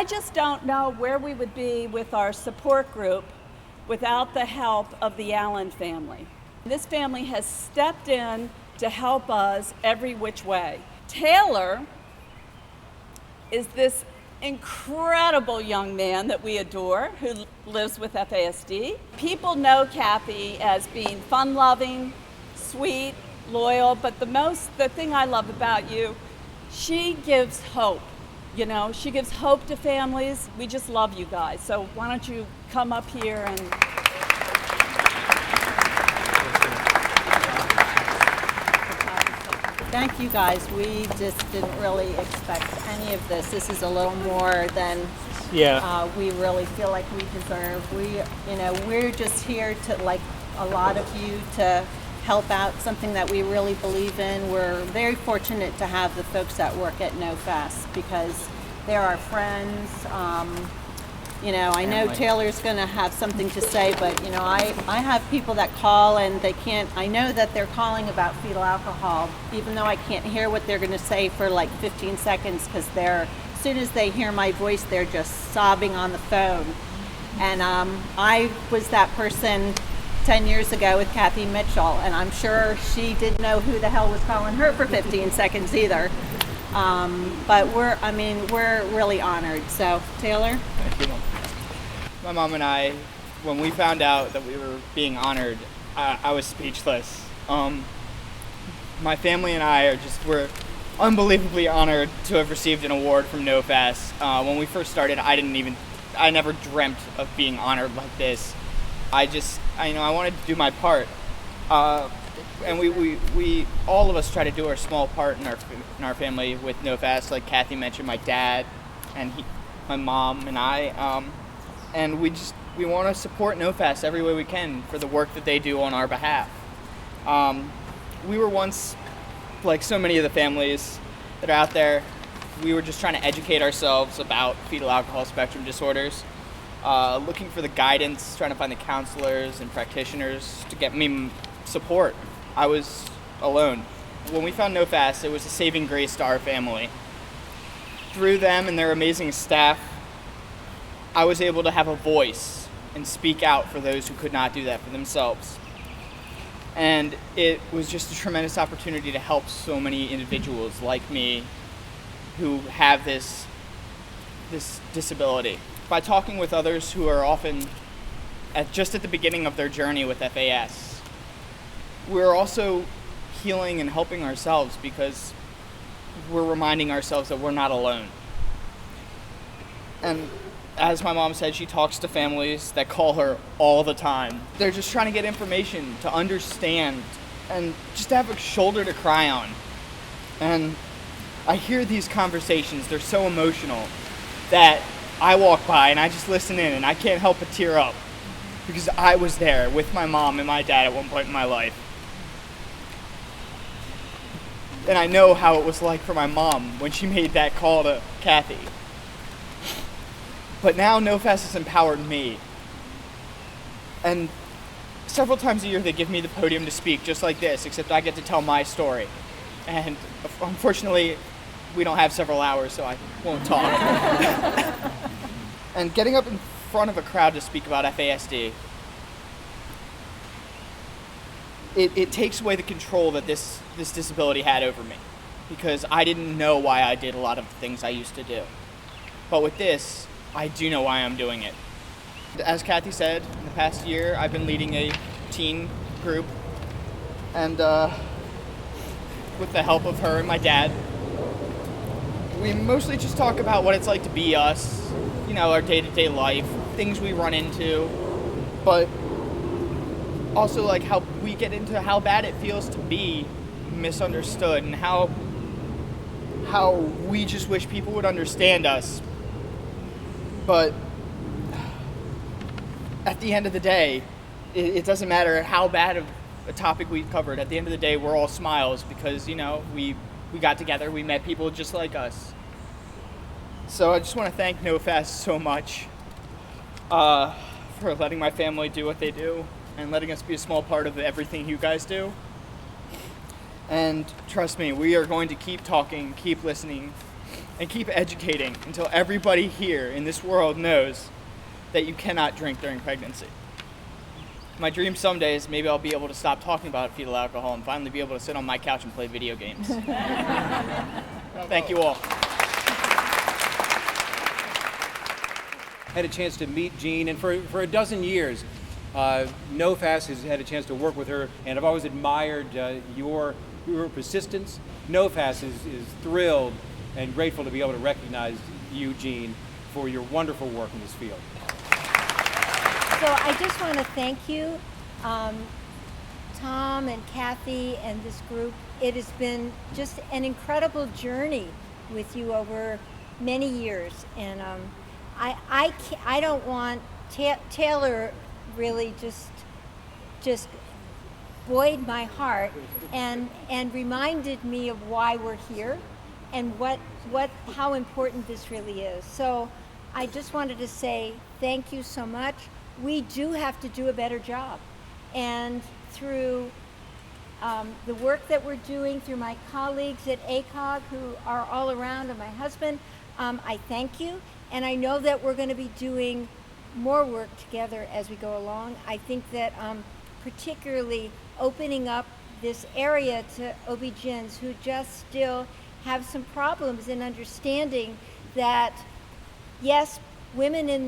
I just don't know where we would be with our support group without the help of the Allen family. This family has stepped in to help us every which way. Taylor is this incredible young man that we adore who lives with FASD. People know Cathy as being fun-loving, sweet, loyal, but the thing I love about you, she gives hope. You know, she gives hope to families. We just love you guys. So why don't you come up here and... Thank you guys. We just didn't really expect any of this. This is a little more than we really feel like we deserve. We're just here to, like a lot of you, to help out something that we really believe in. We're very fortunate to have the folks that work at NOFAS because they're our friends. I know Taylor's going to have something to say, but I have people that call and they can't. I know that they're calling about fetal alcohol, even though I can't hear what they're going to say for like 15 seconds because as soon as they hear my voice, they're just sobbing on the phone. And I was that person 10 years ago with Cathy Mitchell, and I'm sure she didn't know who the hell was calling her for 15 seconds either. But we're really honored. So, Taylor? Thank you. My mom and I, when we found out that we were being honored, I was speechless. My family and I we're unbelievably honored to have received an award from NOFAS. When we first started, I never dreamt of being honored like this. I wanted to do my part. And we all of us try to do our small part in our family with NOFAS. Like Cathy mentioned, my dad and my mom and I, and we want to support NOFAS every way we can for the work that they do on our behalf. We were once, like so many of the families that are out there, we were just trying to educate ourselves about fetal alcohol spectrum disorders, looking for the guidance, trying to find the counselors and practitioners to get me support. I was alone. When we found NOFAS, it was a saving grace to our family. Through them and their amazing staff, I was able to have a voice and speak out for those who could not do that for themselves. And it was just a tremendous opportunity to help so many individuals like me who have this disability. By talking with others who are often just at the beginning of their journey with FAS, we're also healing and helping ourselves because we're reminding ourselves that we're not alone. And as my mom said, she talks to families that call her all the time. They're just trying to get information, to understand, and just to have a shoulder to cry on. And I hear these conversations, they're so emotional that I walk by and I just listen in and I can't help but tear up because I was there with my mom and my dad at one point in my life. And I know how it was like for my mom when she made that call to Cathy. But now NOFAS has empowered me. And several times a year they give me the podium to speak just like this, except I get to tell my story. And unfortunately, we don't have several hours, so I won't talk. And getting up in front of a crowd to speak about FASD, it takes away the control that this disability had over me, because I didn't know why I did a lot of the things I used to do. But with this, I do know why I'm doing it. As Cathy said, in the past year, I've been leading a teen group, and with the help of her and my dad, we mostly just talk about what it's like to be us, our day-to-day life, things we run into, but also like how we get into how bad it feels to be misunderstood and how we just wish people would understand us. But at the end of the day, it doesn't matter how bad of a topic we've covered. At the end of the day, we're all smiles because, we got together, we met people just like us. So I just want to thank NOFAS so much for letting my family do what they do and letting us be a small part of everything you guys do. And trust me, we are going to keep talking, keep listening, and keep educating until everybody here in this world knows that you cannot drink during pregnancy. My dream someday is maybe I'll be able to stop talking about fetal alcohol and finally be able to sit on my couch and play video games. Thank you all. Had a chance to meet Jeanne, and for a dozen years, NOFAS has had a chance to work with her, and I've always admired your persistence. NOFAS is thrilled and grateful to be able to recognize you, Jeanne, for your wonderful work in this field. So I just want to thank you, Tom and Cathy and this group. It has been just an incredible journey with you over many years, and I don't want Taylor really just buoyed my heart and reminded me of why we're here and how important this really is. So I just wanted to say thank you so much. We do have to do a better job, and through the work that we're doing, through my colleagues at ACOG who are all around, and my husband, I thank you, and I know that we're going to be doing more work together as we go along. I think that particularly opening up this area to OB-GYNs who just still have some problems in understanding that, yes, women in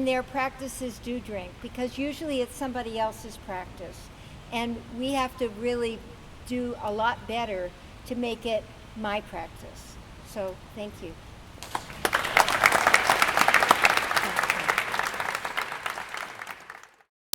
their practices do drink, because usually it's somebody else's practice. And we have to really do a lot better to make it my practice. So thank you.